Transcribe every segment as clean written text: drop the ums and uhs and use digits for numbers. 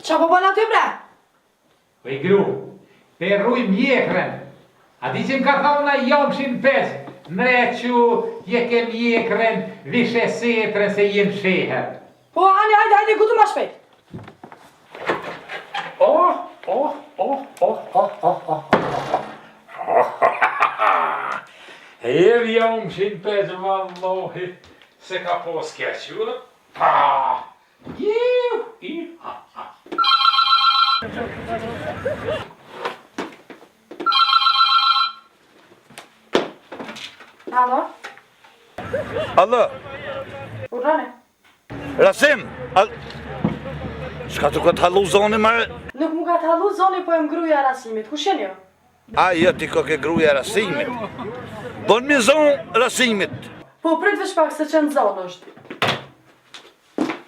Qa po bën aty bre? Po I gru, te rruj mjekrën. A di që m'ka thona jomshin pes, mrequ, je ke mjekrën, vishe setrën se jem sheher. Po, hajde, gutu ma shpejt. Her jomshin pes, vallohi, se ka pos kequr. Alo? Allo, Urrane? Rasim, shka të këtë halu zoni mare? Nuk mu ka të halu zoni, po e më gruja Rasimit. Ku shen jo? A, jo ti ko ke gruja Rasimit. Bon mi zonë Rasimit. Po prit vesh pak se që në zonë është.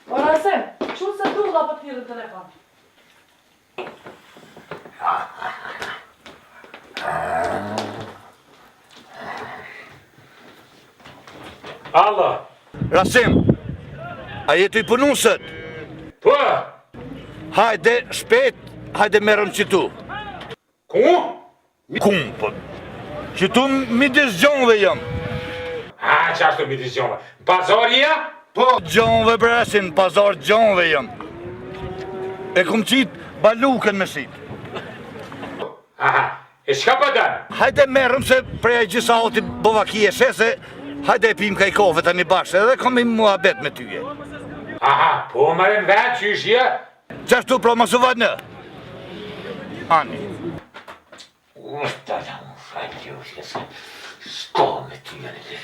O Rasim, që se du dha për t'hirë në telefon? Alo? Rasim, a jetu I punu sët? Po? Hajde, shpet, hajde merëm qitu. Ku? Kum, po. Qitu midis gjonve jam. Që ashtu midis gjonve? Pazarja? Po, gjonve bresin, pazar gjonve jam. E kum qitë baluken me shit. E shka po dënë? Hajde merëm se prej gjisa oti bovakije shese, hajde e pim ka I kofe të një bashkë, edhe kom I muhabet me tyje. Po mërën vetë që ishje? Qashtu pro më së vadë në? Ani. Usta da më falë gjusje se s'ko me tyje në dhe.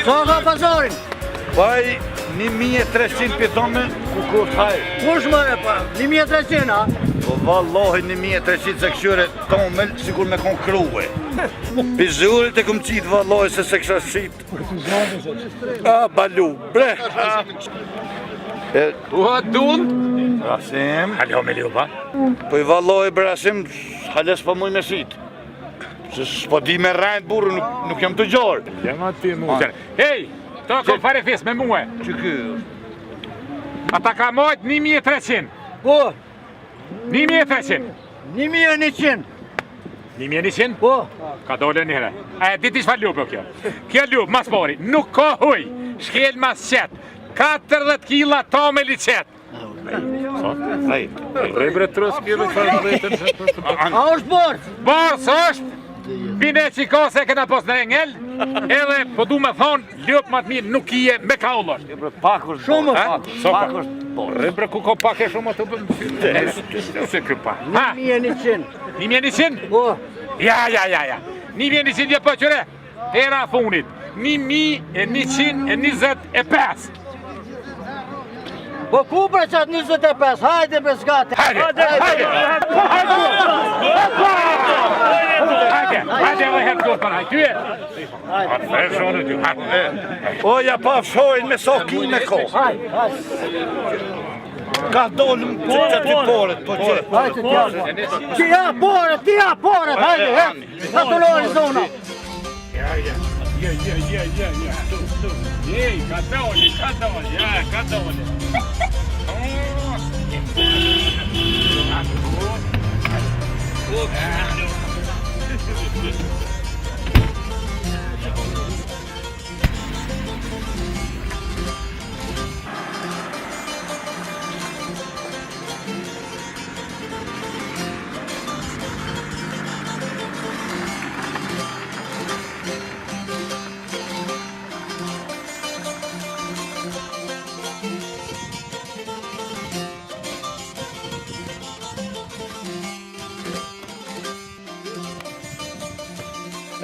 Sa ka pazarin? Vaj 1300 pitome, ku kusht hajë. Kush më e pa? 1300, a? Po vallohi 1300 se këshyre tomel, sigur me kon kruhe. Pizurit e këm qitë vallohi se kësha shqit. Balu, bre. Ua dun? Rasim. Halo me lupa. Po I vallohi bre Rasim, hales pa muj me shqit. Se s'po di me rajnë burë, nuk jam të gjorë. Jam aty mu. Hej, ta kom fare fes me muhe. Që ky? Ata ka mojt 1300. Po, 1300. 1100. 1100? Po. Ka dole njëre. Diti shfa lupë kjo. Kjo lupë, mas pori, nuk ka huj. Shkel mas qetë. 40 kila tomeli qetë. Rebre trës kilo farë dhejtën. A është borë? Borës është. Bine që ka se këna pos në engel, edhe po du me thonë, ljop ma të mirë nuk ije me ka ullër. Pak është Shumë pak. Pak është borë. Rebre ku ka pak e shumë atë bëmë se kë pa. 1100. 1100? Po. Ja. 1100 je po qëre, era funit. 1125. Po ku për qatë 25? Hajde për skate. Hajde, dhe hetë kërë për hajtë, tyje. Hajde, shonë ty, hajde. Oja pa fshojnë me so ki me ko. Hajde. Ka dollë që ty poret, po që. Hajde, ti ja poret, hajde, hetë. Ka të lori zona. Ja. Jej, ka doli, ka doli.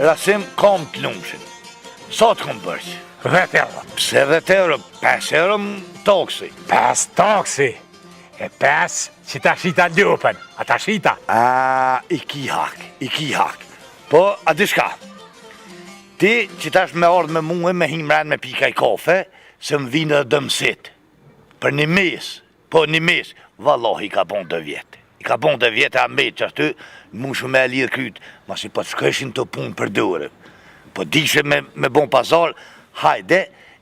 Rasim kom të lumshin. Sa të kom bërqë? 10 euro. Pse 10 euro? 5 euro më toksi. 5 toksi. E 5 që ta shita lupën. A ta shita? I ki hak. Po, a di shka? Ti që tash me ardhë me muë me himran me pika i kafe, se më vinë dhe dëmësit. Për një mes, po një mes, vallahi i ka bon 2 vjetë. I ka bon 2 vjetë a me që ashtu, mu shumë me e lidhë krytë, ma si po të shkëshin të punë për dure. Po dishe me bon pazar, hajde,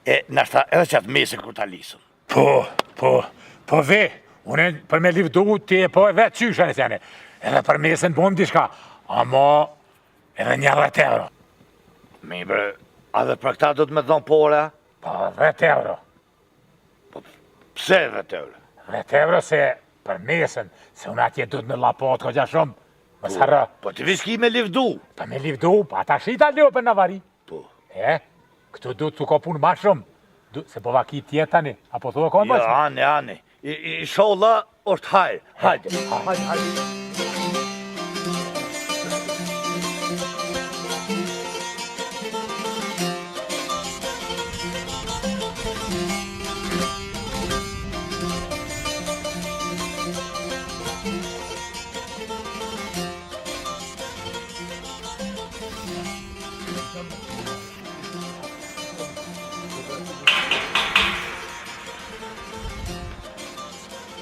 e nashta edhe që atë mese kur ta lisëm. Po ve, une për me livdu ti e po e vetë qysha në sene. Edhe për mesën bom dishka, ama edhe €1 Mi bre, a dhe për këta do të me thonë pora? Po €10. Pse €10? €10 se për mesën, se unë atje du të me lapot ko gja shumë. Më sarë. Po të viski me livdu. Pa me livdu, pa ta shita lopën në vari. Po. Këtu du të ka punë ma shumë. Se po vaki tjetani, apo thua ka në bëqë? Ja, ane. I sholla është hajrë. Hajde.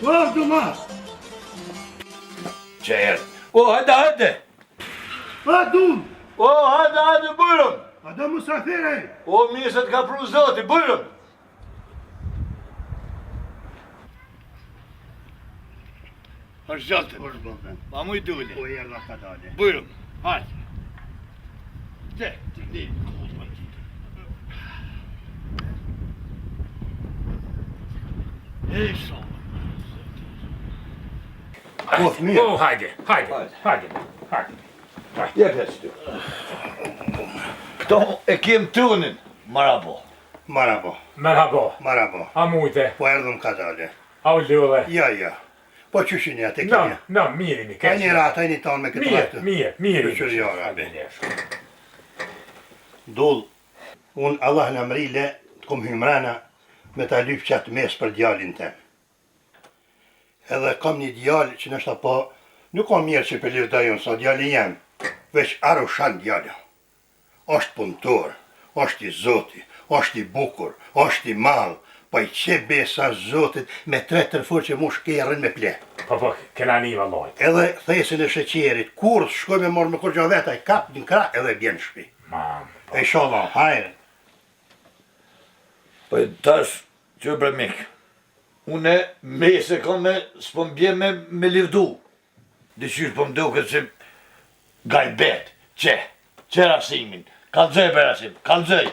Vazhdo mas. Qerë. O, hajde. Adun. O, hajde, bërëm. Ada musafire. O, misët ka pru zoti, bërëm. është gjaltë. Hoş buldun. Pa mu I dulli. O yerine kadar. Bërëm. Hajde. Ti. Hajde. Jep e së ty. Këto e kem tunin, marabo. Marabo. A mujte, Po erdhëm kadale. a u lulle. Ja. Po qyshin ja, te kemja. No, mirimi, Ka një ratë, ajni tonë me këtë ratë. Mirimi. Qërëjora, Dull, unë Allah në mrile të kom hymrana me ta lypë qatë mes për djalin tem. Edhe kam një djal që nështë apo, nuk kam mirë që për livdajon, sa djali jam, veç arushan djali. Është punëtor, është I zoti, është I bukur, është I malë, pa I që besa zotit me 3 tërfor që mu shkerën me ple. Po, kena një vallojt. Edhe thesin e sheqerit, kur shkoj me morë me kur gjo veta, I kap një kra edhe bjen shpi. E shodha, hajre. Po tash, që bre mik, une mese ka me, s'po m'bje me livdu. Dëshyrë po m'duke që gajbet, që rasimin, kalzëj për rasim, kalzëj.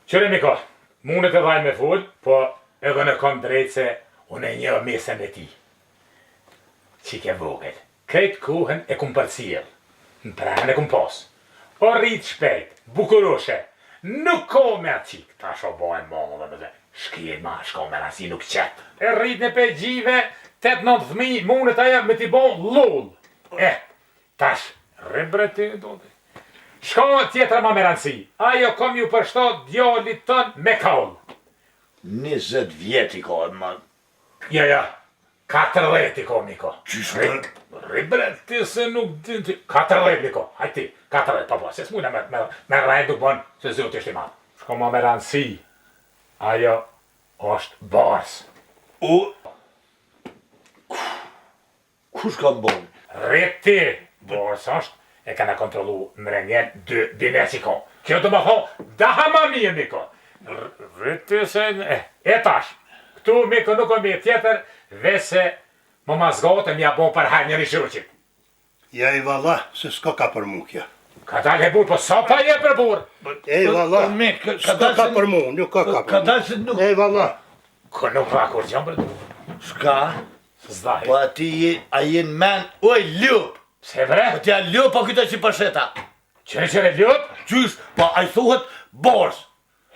Qëre Miko, mundet e vaj me full, po edhe në kom drejt se unë e një mesën e ti. Qike vogël, krejt kuhen e kum përcjell, në pranë e kum pos. O rrit shpejt, bukuroshe, nuk ko me atë qik, ta sho bojnë monë dhe me dhe, shkijet ma, shko me rasi nuk qetë. E rrit në pegjive, 8-9 fëmi, mundet aja me t'i bon lull. Tash, ribre ty, do të. Shko tjetër ma me rëndësi, ajo kom ju përshtot djallit tën me kaul. 20 vjeti ka e ma... Ja, 14 ko, Miko. Qyshme? Ribre, ti se nuk din ti... 14 Miko, hajt ti, 14, po, se s'mujna me rajt nuk bon, se zot ishte ma. Shko ma me rëndësi, ajo është bars. Kush ka m'bon? Riti, bars është, e kana kontrolu në rengjen 2 binesikon. Kjo të më thonë, daha ma mirë, Miko. Riti se... E tash, këtu Miko nuk o mirë tjetër, dhe se më mazgote m'ja bon për hajnë njëri shurqit. Ja I valla, se s'ka ka për mu kja. Ka dalë e burë, po sa pa je për burë? E valla, s'ka ka për mu, nuk ka ka për mu. E valla. Ko nuk pa kur gjëmë për du. Shka? Zdaj. Po ati a jenë men, oj, ljup! Se bre? Po t'ja ljup, po këta që përsheta. Qëre ljup? Qysh, po a I thuhet bors.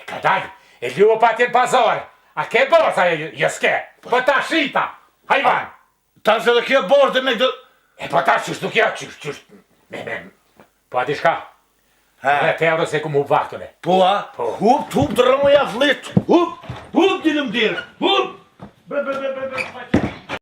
Ka dalë, e ljup pa t'jen pazare. A ke bors a jeske? Po ta shita, hajvan. Ta se dhe kjo bors dhe me këtë... E po ta qysh nuk ja, qysh. Po ati shka? €10 se ku mu vaktune. Po a? Hup, të rëmoja flit. Hup, dilëm dirë. Hup! Bre.